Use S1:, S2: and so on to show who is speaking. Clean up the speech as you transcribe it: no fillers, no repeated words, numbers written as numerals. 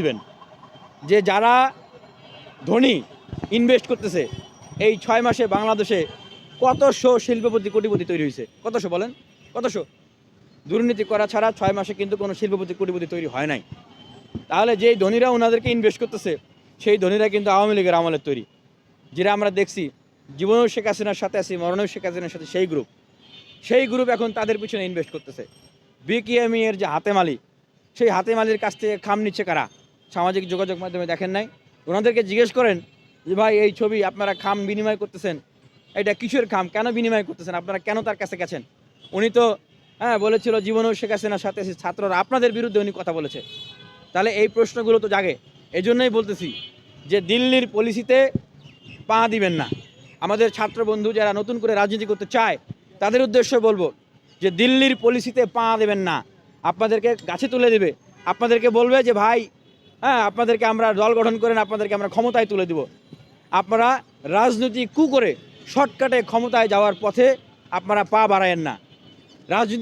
S1: দেবেন যে যারা ধনী ইনভেস্ট করতেছে এই 6 মাসে বাংলাদেশে কতশো শিল্পপতি কোটিপতি তৈরি হয়েছে? কতশো বলেন, কতশো? দুর্নীতি করা ছাড়া 6 মাসে কিন্তু কোনো শিল্পপতি কোটিপতি তৈরি হয় নাই। তাহলে যেই ধনীরা ওনাদেরকে ইনভেস্ট করতেছে সেই ধনীরা কিন্তু আওয়ামী লীগের আমলের তৈরি, যেটা আমরা দেখছি। জীবনেও শেখ হাসিনার সাথে আছি, মরণেও শেখ হাসিনার সাথে সেই গ্রুপ এখন তাদের পিছনে ইনভেস্ট করতেছে। বিকেএমই এর যে হাতেম আলী, সেই হাতেম আলীর কাছ থেকে খাম নিচ্ছে কারা? সামাজিক যোগাযোগ মাধ্যমে দেখেন নাই? ওনাদেরকে জিজ্ঞেস করেন যে ভাই এই ছবি আপনারা খাম বিনিময় করতেছেন, এটা কিসের খাম, কেন বিনিময় করতেছেন, আপনারা কেন তার কাছে গেছেন? উনি তো বলেছিল জীবনেও শেখ হাসিনার সাথে আছি, ছাত্ররা আপনাদের বিরুদ্ধে উনি কথা বলেছে। তাহলে এই প্রশ্নগুলো তো জাগে। এই জন্যই বলতেছি যে দিল্লির পলিসিতে পা দিবেন না। আমাদের ছাত্র বন্ধু যারা নতুন করে রাজনীতি করতে চায় তাদের উদ্দেশ্যে বলবো যে দিল্লির পলিসিতে পা দেবেন না। আপনাদেরকে গাছে তুলে দেবে, আপনাদেরকে বলবে যে ভাই আপনাদেরকে আমরা দল গঠন করেন, আপনাদেরকে আমরা ক্ষমতায় তুলে দেব। আপনারা রাজনীতি করে শর্টকাটে ক্ষমতায় যাওয়ার পথে আপনারা পা বাড়ায়েন না। রাজনীতি